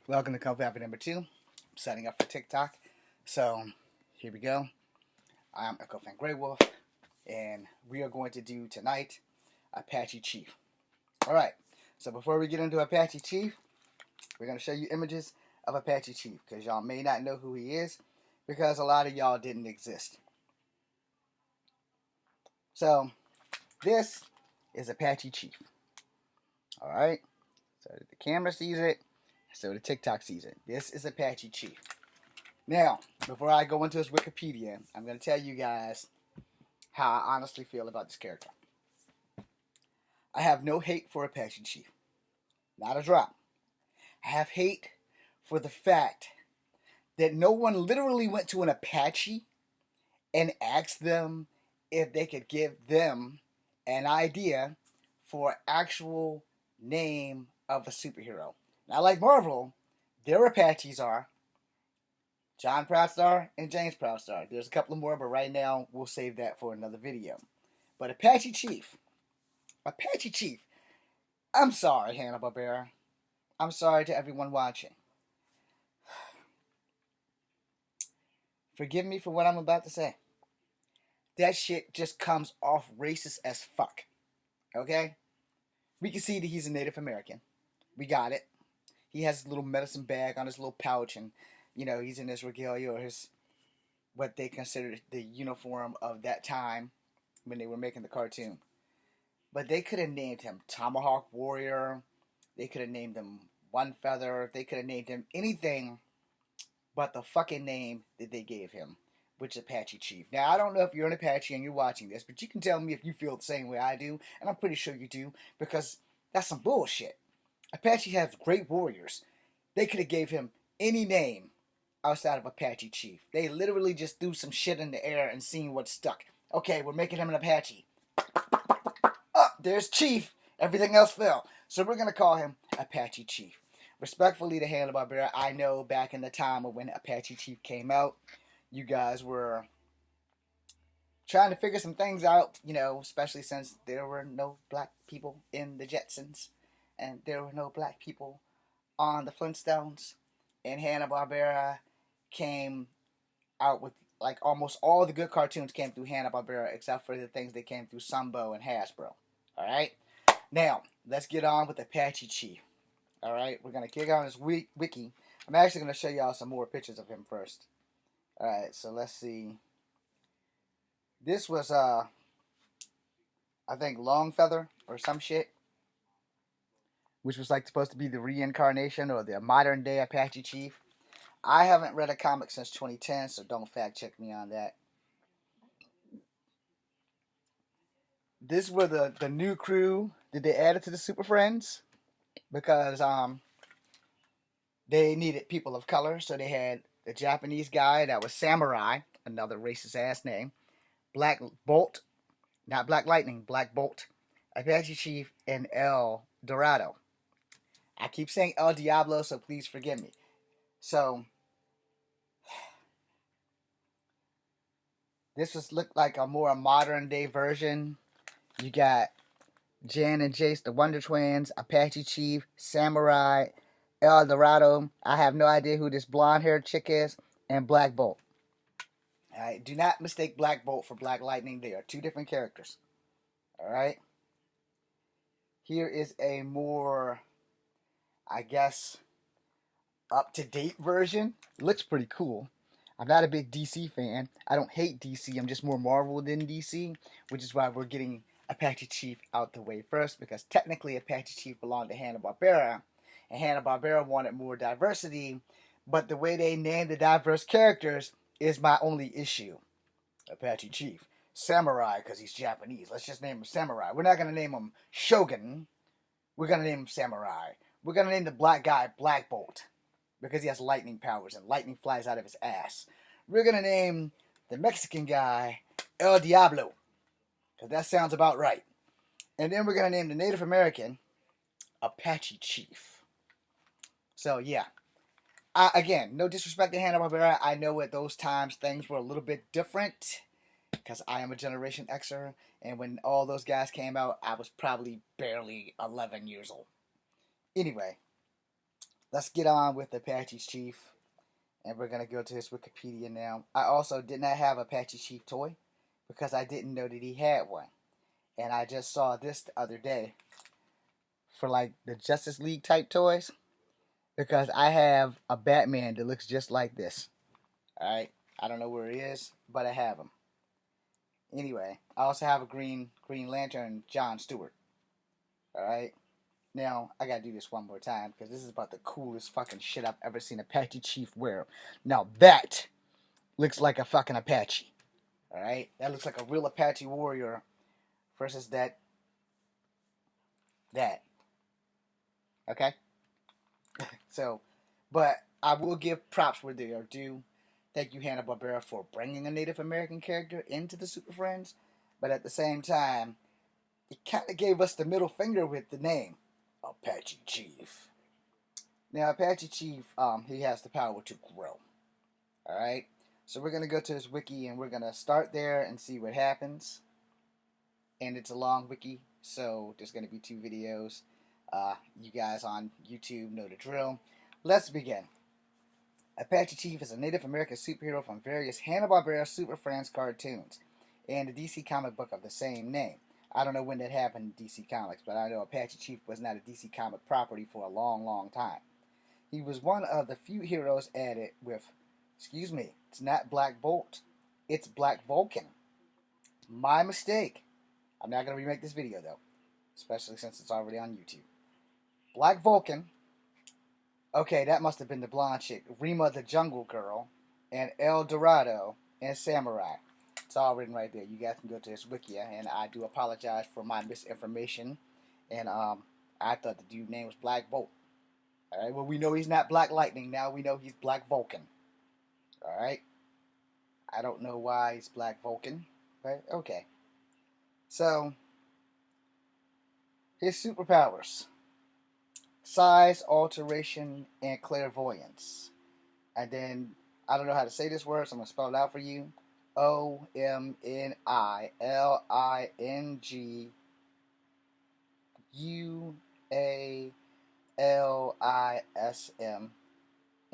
Welcome to Coffee Happy number 2. I'm setting up for TikTok. So, here we go. I'm Echo Fan Grey Wolf, and we are going to do tonight Apache Chief. Alright, so before we get into Apache Chief, we're going to show you images of Apache Chief, because y'all may not know who he is, because a lot of y'all didn't exist. So, this is Apache Chief. Alright, so the camera sees it, so the TikTok sees it. This is Apache Chief. Now, before I go into his Wikipedia, I'm going to tell you guys how I honestly feel about this character. I have no hate for Apache Chief. Not a drop. I have hate for the fact that no one literally went to an Apache and asked them if they could give them an idea for an actual name of a superhero. Now, like Marvel, their Apaches are John Proudstar and James Proudstar. There's a couple more, but right now we'll save that for another video. But Apache Chief. I'm sorry, Hanna-Barbera. I'm sorry to everyone watching. Forgive me for what I'm about to say. That shit just comes off racist as fuck. Okay? We can see that he's a Native American. We got it. He has his little medicine bag on his little pouch, and he's in his regalia, or his what they considered the uniform of that time when they were making the cartoon. But they could have named him Tomahawk Warrior. They could have named him One Feather. They could have named him anything but the fucking name that they gave him, which is Apache Chief. Now, I don't know if you're an Apache and you're watching this, but you can tell me if you feel the same way I do, and I'm pretty sure you do, because that's some bullshit. Apache has great warriors. They could have gave him any name outside of Apache Chief. They literally just threw some shit in the air and seen what stuck. Okay, we're making him an Apache. Oh, there's Chief. Everything else fell. So we're going to call him Apache Chief. Respectfully to Hanna-Barbera, I know back in the time of when Apache Chief came out, you guys were trying to figure some things out, especially since there were no black people in the Jetsons, and there were no black people on the Flintstones, and Hanna-Barbera came out with, like, almost all the good cartoons came through Hanna-Barbera, except for the things that came through Sunbow and Hasbro. Alright? Now, let's get on with Apache Chief. Alright, we're going to kick on his wiki. I'm actually going to show y'all some more pictures of him first. Alright, so let's see. This was, I think, Longfeather or some shit, which was like supposed to be the reincarnation or the modern day Apache Chief. I haven't read a comic since 2010, so don't fact check me on that. This were the new crew that they added to the Super Friends, because they needed people of color, so they had the Japanese guy that was Samurai, another racist ass name, Black Bolt, not Black Lightning, Black Bolt, Apache Chief, and El Dorado. I keep saying El Diablo, so please forgive me. So this looked like a more modern day version. You got Jan and Jace, the Wonder Twins, Apache Chief, Samurai, El Dorado. I have no idea who this blonde-haired chick is, and Black Bolt. Alright, do not mistake Black Bolt for Black Lightning. They are two different characters. Alright? Here is a more, I guess, up-to-date version. It looks pretty cool. I'm not a big DC fan. I don't hate DC. I'm just more Marvel than DC, which is why we're getting Apache Chief out the way first, because technically Apache Chief belonged to Hanna-Barbera, and Hanna-Barbera wanted more diversity, but the way they named the diverse characters is my only issue. Apache Chief. Samurai, because he's Japanese. Let's just name him Samurai. We're not going to name him Shogun. We're going to name him Samurai. We're going to name the black guy Black Bolt, because he has lightning powers and lightning flies out of his ass. We're going to name the Mexican guy El Diablo, because that sounds about right. And then we're going to name the Native American Apache Chief. So, yeah. Again, no disrespect to Hanna-Barbera. I know at those times things were a little bit different, because I am a Generation Xer, and when all those guys came out, I was probably barely 11 years old. Anyway, let's get on with Apache Chief, and we're gonna go to his Wikipedia now. I also did not have Apache Chief toy because I didn't know that he had one, and I just saw this the other day for like the Justice League type toys because I have a Batman that looks just like this. All right, I don't know where he is, but I have him. Anyway, I also have a Green Lantern John Stewart. All right. Now, I gotta do this one more time because this is about the coolest fucking shit I've ever seen Apache Chief wear. Now, that looks like a fucking Apache. Alright? That looks like a real Apache warrior versus that. Okay? So, but I will give props where they are due. Thank you, Hanna-Barbera, for bringing a Native American character into the Super Friends. But at the same time, it kind of gave us the middle finger with the name Apache Chief. Now, Apache Chief, he has the power to grow. Alright? So we're going to go to his wiki and we're going to start there and see what happens. And it's a long wiki, so there's going to be 2 videos. You guys on YouTube know the drill. Let's begin. Apache Chief is a Native American superhero from various Hanna-Barbera Super Friends cartoons and the DC comic book of the same name. I don't know when that happened in DC Comics, but I know Apache Chief was not a DC comic property for a long, long time. He was one of the few heroes added with, excuse me, it's not Black Bolt, it's Black Vulcan. My mistake. I'm not going to remake this video though, especially since it's already on YouTube. Black Vulcan. Okay, that must have been the blonde chick. Rima the Jungle Girl, and El Dorado, and Samurai. It's all written right there. You guys can go to his wiki, and I do apologize for my misinformation. And I thought the dude's name was Black Bolt. All right, well, we know he's not Black Lightning. Now we know he's Black Vulcan. All right. I don't know why he's Black Vulcan, but okay. So, his superpowers. Size, alteration, and clairvoyance. And then, I don't know how to say this word, so I'm going to spell it out for you. OMNILINGUALISM.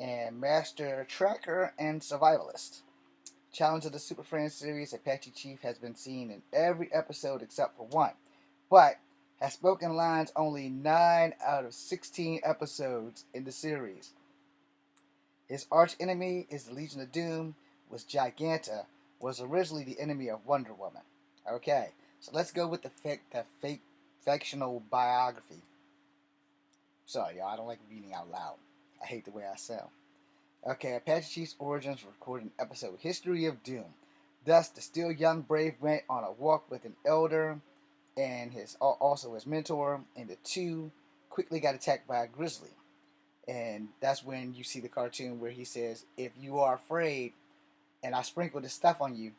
And Master Tracker and Survivalist. Challenge of the Super Friends series, Apache Chief has been seen in every episode except for one, but has spoken lines only 9 out of 16 episodes in the series. His arch enemy is the Legion of Doom, was Giganta, was originally the enemy of Wonder Woman. Okay, so let's go with the fake fictional biography. Sorry, y'all, I don't like reading out loud. I hate the way I sound. Okay, Apache Chief's origins were recorded in episode History of Doom. Thus, the still young brave went on a walk with an elder and also his mentor, and the two quickly got attacked by a grizzly. And that's when you see the cartoon where he says, if you are afraid and I sprinkle this stuff on you,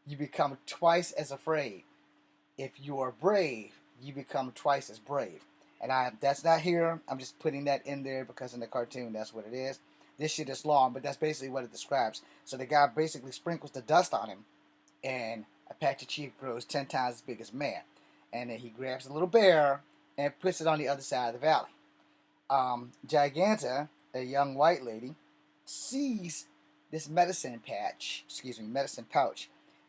you become twice as afraid. If you are brave, you become twice as brave. And that's not here. I'm just putting that in there because in the cartoon, that's what it is. This shit is long, but that's basically what it describes. So the guy basically sprinkles the dust on him, and Apache Chief grows 10 times as big as man. And then he grabs a little bear and puts it on the other side of the valley. Giganta, a young white lady, sees this medicine pouch,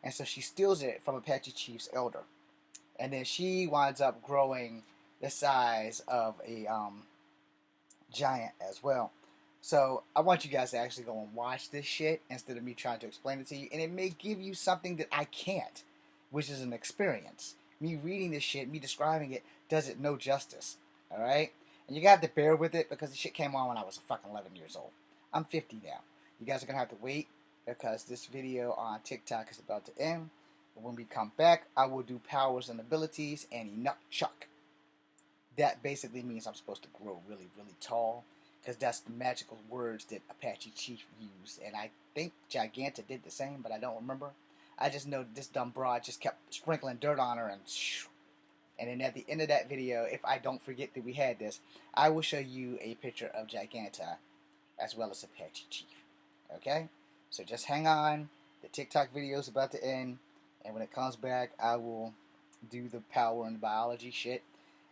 and so she steals it from Apache Chief's elder. And then she winds up growing the size of a giant as well. So I want you guys to actually go and watch this shit instead of me trying to explain it to you. And it may give you something that I can't, which is an experience. Me reading this shit, me describing it, does it no justice. Alright? And you gotta have to bear with it because the shit came on when I was fucking 11 years old. I'm 50 now. You guys are gonna have to wait because this video on TikTok is about to end. But when we come back, I will do powers and abilities and enough chuck. That basically means I'm supposed to grow really, really tall. Because that's the magical words that Apache Chief used. And I think Giganta did the same, but I don't remember. I just know this dumb broad just kept sprinkling dirt on her and shoo. And then at the end of that video, if I don't forget that we had this, I will show you a picture of Giganta as well as Apache Chief. Okay? So just hang on. The TikTok video is about to end. And when it comes back, I will do the power and biology shit.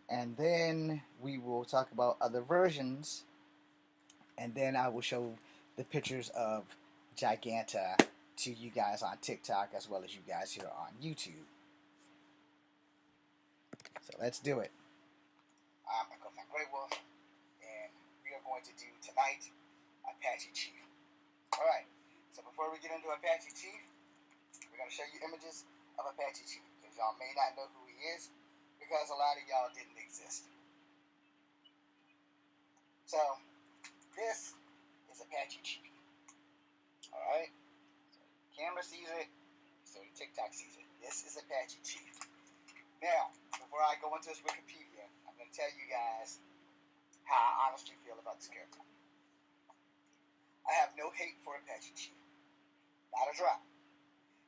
And then we will talk about other versions and then I will show the pictures of Giganta to you guys on TikTok as well as you guys here on YouTube. So let's do it. I'm my girlfriend Grey Wolf, and we are going to do tonight Apache Chief. Alright, so before we get into Apache Chief, we're going to show you images of Apache Chief, because y'all may not know who he is, because a lot of y'all didn't exist. So, this is Apache Chief. Alright? So camera sees it, so the TikTok sees it. This is Apache Chief. Now, before I go into this Wikipedia, I'm going to tell you guys how I honestly feel about this character. I have no hate for Apache Chief. Not a drop.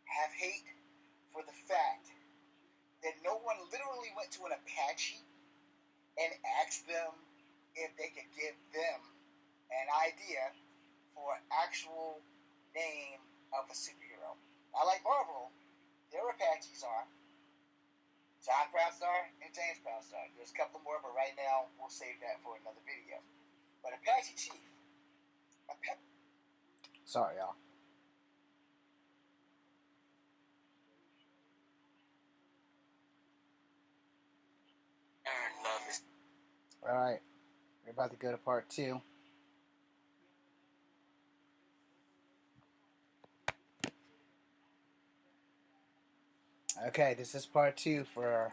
I have hate for the fact that no one literally went to an Apache and asked them if they could give them an idea for an actual name of a superhero. Now, like Marvel, their Apaches are John Proudstar and James Proudstar. There's a couple more, but right now we'll save that for another video. But Apache Chief. Sorry, y'all. Alright, we're about to go to part 2. Okay, this is part 2 for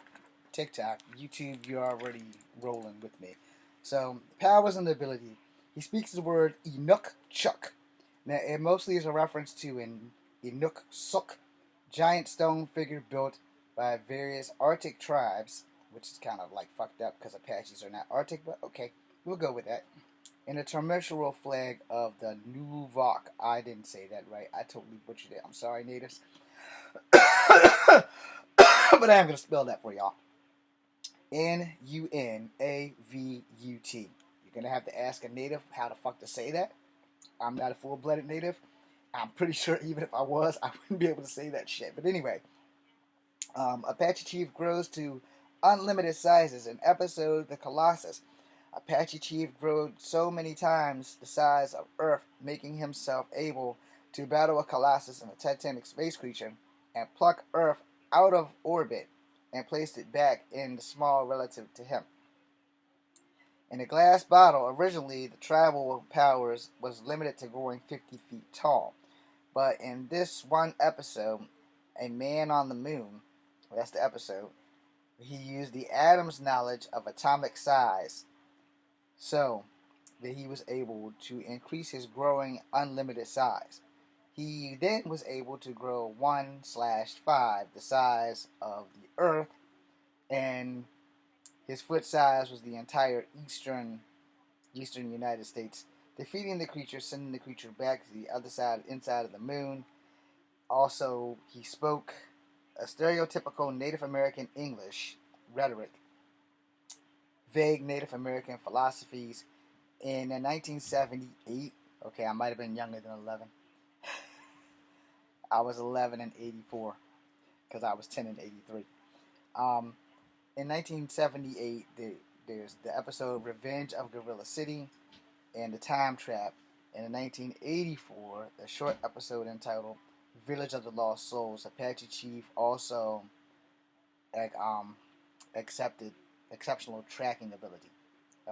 TikTok. YouTube, you're already rolling with me. So, powers and ability. He speaks the word Inuk Chuk. Now, it mostly is a reference to an Inuk Suk, giant stone figure built by various Arctic tribes, which is kind of like fucked up because Apaches are not Arctic, but okay, we'll go with that. And a terrestrial flag of the Nuvok. I didn't say that right. I totally butchered it. I'm sorry, natives. But I am going to spell that for y'all. Nunavut. You're going to have to ask a native how the fuck to say that. I'm not a full-blooded native. I'm pretty sure even if I was, I wouldn't be able to say that shit. But anyway, Apache Chief grows to unlimited sizes. In episode The Colossus, Apache Chief grew so many times the size of Earth, making himself able to battle a Colossus and a Titanic space creature and pluck Earth out of orbit and placed it back in the small relative to him. In a glass bottle, originally the travel powers was limited to growing 50 feet tall. But in this one episode, A Man on the Moon, that's the episode, he used the atom's knowledge of atomic size so that he was able to increase his growing unlimited size. He then was able to grow 1/5 the size of the Earth, and his foot size was the entire eastern United States, defeating the creature, sending the creature back to the other side, inside of the moon. Also, he spoke a stereotypical Native American English rhetoric, vague Native American philosophies. In 1978, okay, I might have been younger than 11. I was 11 in 84 because I was 10 in 83. In 1978, there's the episode Revenge of Gorilla City and The Time Trap. And in 1984, the short episode entitled Village of the Lost Souls. Apache Chief also accepted exceptional tracking ability.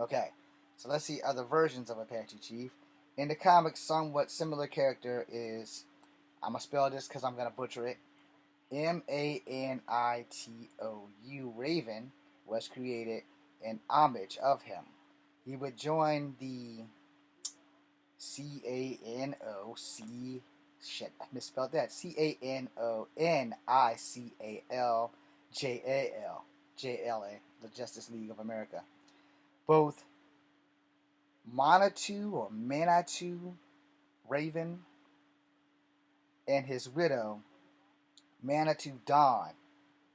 Okay, so let's see other versions of Apache Chief. In the comics, somewhat similar character is, I'm going to spell this because I'm going to butcher it, Manitou. Raven was created in homage of him. He would join the C-A-N-O-C... Shit, I misspelled that. C-A-N-O-N-I-C-A-L-J-A-L. The Justice League of America. Both Manitou Raven and his widow, Manitou Dawn,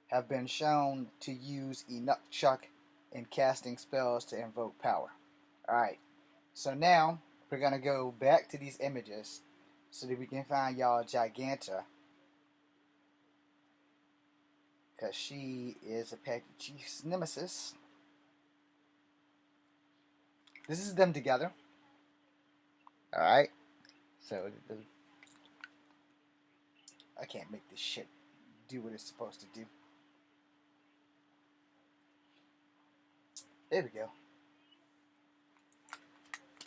have been shown to use Inuk Chuk in casting spells to invoke power. Alright, so now we're going to go back to these images so that we can find y'all Giganta, because she is Apache Chief's nemesis. This is them together. Alright? So, I can't make this shit do what it's supposed to do. There we go.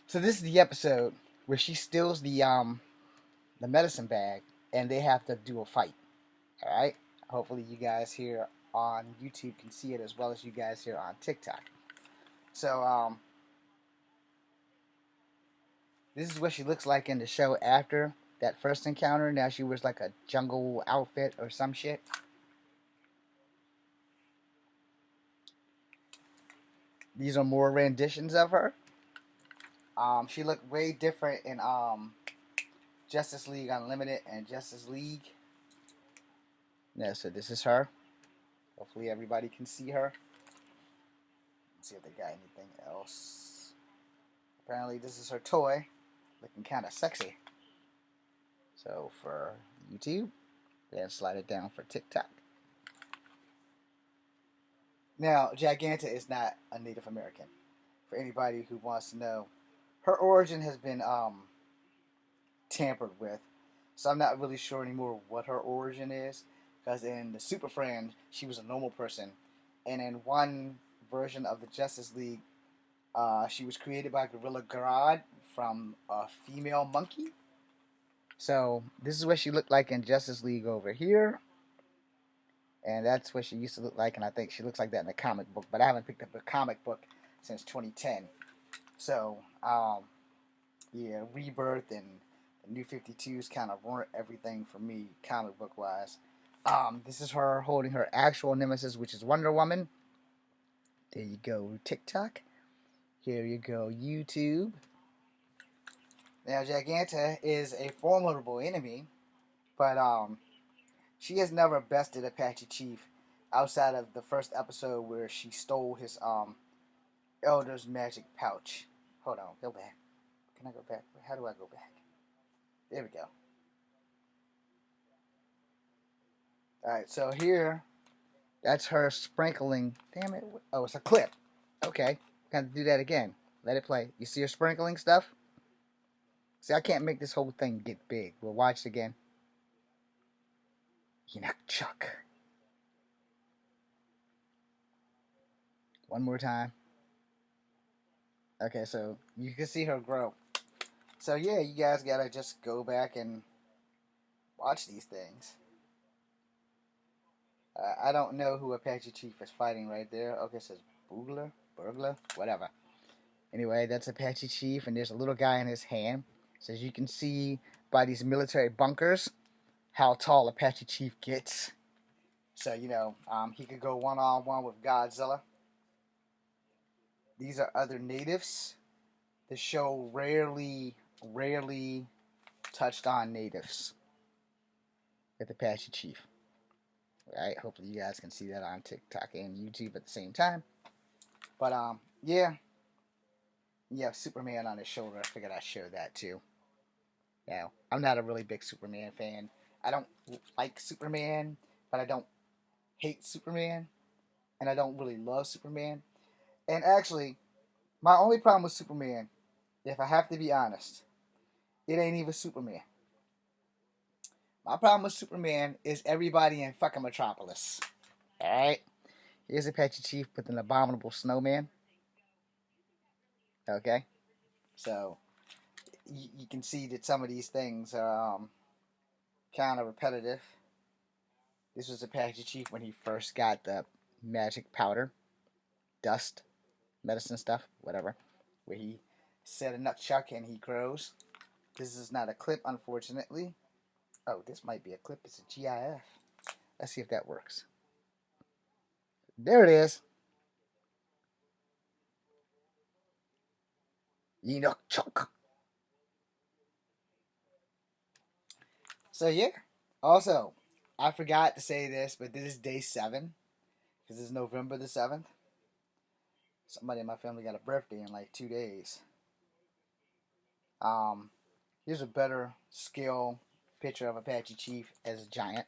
So this is the episode where she steals the medicine bag and they have to do a fight. Alright? Hopefully you guys here on YouTube can see it as well as you guys here on TikTok. So this is what she looks like in the show after that first encounter. Now she wears like a jungle outfit or some shit. These are more renditions of her. She looked way different in Justice League Unlimited and Justice League. Yeah, so this is her. Hopefully everybody can see her. Let's see if they got anything else. Apparently this is her toy. Looking kind of sexy. So for YouTube, then slide it down for TikTok. Now, Giganta is not a Native American. For anybody who wants to know, her origin has been tampered with. So I'm not really sure anymore what her origin is. Because in the Super Friend, she was a normal person. And in one version of the Justice League, she was created by Gorilla Grodd from a female monkey. So this is what she looked like in Justice League over here. And that's what she used to look like. And I think she looks like that in the comic book. But I haven't picked up a comic book since 2010. So, yeah, Rebirth and the New 52s kind of ruined everything for me, comic book wise. This is her holding her actual nemesis, which is Wonder Woman. There you go, TikTok. Here you go, YouTube. Now, Giganta is a formidable enemy, but she has never bested Apache Chief outside of the first episode where she stole his Elder's magic pouch. Hold on, go back. Can I go back? How do I go back? There we go. Alright, so here, that's her sprinkling. Damn it. Oh, it's a clip. Okay, gotta do that again. Let it play. You see her sprinkling stuff? See, I can't make this whole thing get big. We'll watch it again. Chuck. One more time. Okay, so you can see her grow. So yeah, you guys gotta just go back and watch these things. I don't know who Apache Chief is fighting right there. Okay, it says Burglar, whatever. Anyway, that's Apache Chief, and there's a little guy in his hand. So as you can see by these military bunkers, how tall Apache Chief gets. So, he could go one-on-one with Godzilla. These are other natives. The show rarely touched on natives with Apache Chief. Right? Hopefully you guys can see that on TikTok and YouTube at the same time. But, yeah. You have Superman on his shoulder. I figured I'd show that too. Now, I'm not a really big Superman fan. I don't like Superman, but I don't hate Superman. And I don't really love Superman. And actually, my only problem with Superman, if I have to be honest, it ain't even Superman. My problem with Superman is everybody in fucking Metropolis. Alright? Here's Apache Chief with an abominable snowman. Okay? So, you can see that some of these things are kind of repetitive. This was Apache Chief when he first got the magic powder, dust, medicine stuff, whatever, where he said a nutchuck and he grows. This is not a clip, unfortunately. Oh, this might be a clip. It's a GIF. Let's see if that works. There it is. Nutchuck. So yeah. Also, I forgot to say this, but this is day 7. Because it's November the 7th. Somebody in my family got a birthday in like 2 days. Here's a better scale picture of Apache Chief as a giant.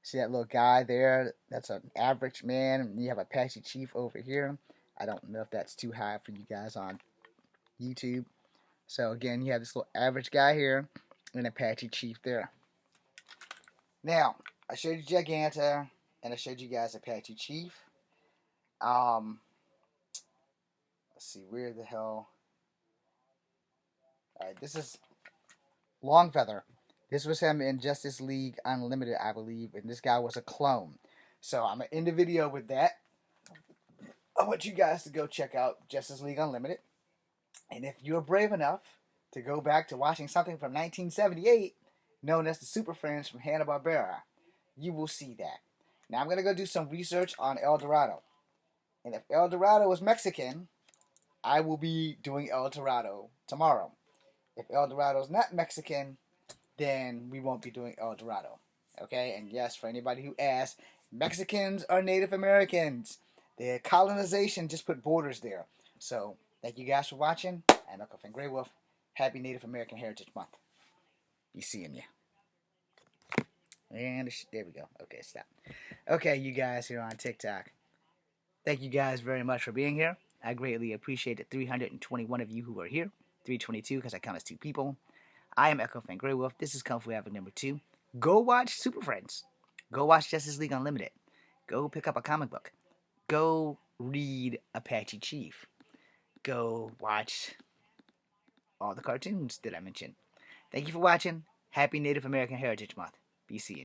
See that little guy there? That's an average man. And you have Apache Chief over here. I don't know if that's too high for you guys on YouTube. So again, you have this little average guy here and Apache Chief there. Now, I showed you Giganta, and I showed you guys Apache Chief. Let's see, where the hell... Alright, this is Longfeather. This was him in Justice League Unlimited, I believe, and this guy was a clone. So I'm going to end the video with that. I want you guys to go check out Justice League Unlimited. And if you're brave enough to go back to watching something from 1978, known as the Super Friends from Hanna-Barbera, you will see that. Now I'm going to go do some research on El Dorado. And if El Dorado is Mexican, I will be doing El Dorado tomorrow. If El Dorado is not Mexican, then we won't be doing El Dorado. Okay? And yes, for anybody who asks, Mexicans are Native Americans. The colonization just put borders there. So, thank you guys for watching. I'm Echo Fan Grey Wolf. Happy Native American Heritage Month. Be seeing you. And there we go. Okay, stop. Okay, you guys here on TikTok. Thank you guys very much for being here. I greatly appreciate the 321 of you who are here. 322 because I count as 2 people. I am Echo Fan Grey Wolf. This is Kung Fu Havoc number 2. Go watch Super Friends. Go watch Justice League Unlimited. Go pick up a comic book. Go read Apache Chief. Go watch all the cartoons that I mentioned. Thank you for watching. Happy Native American Heritage Month. Be seeing you.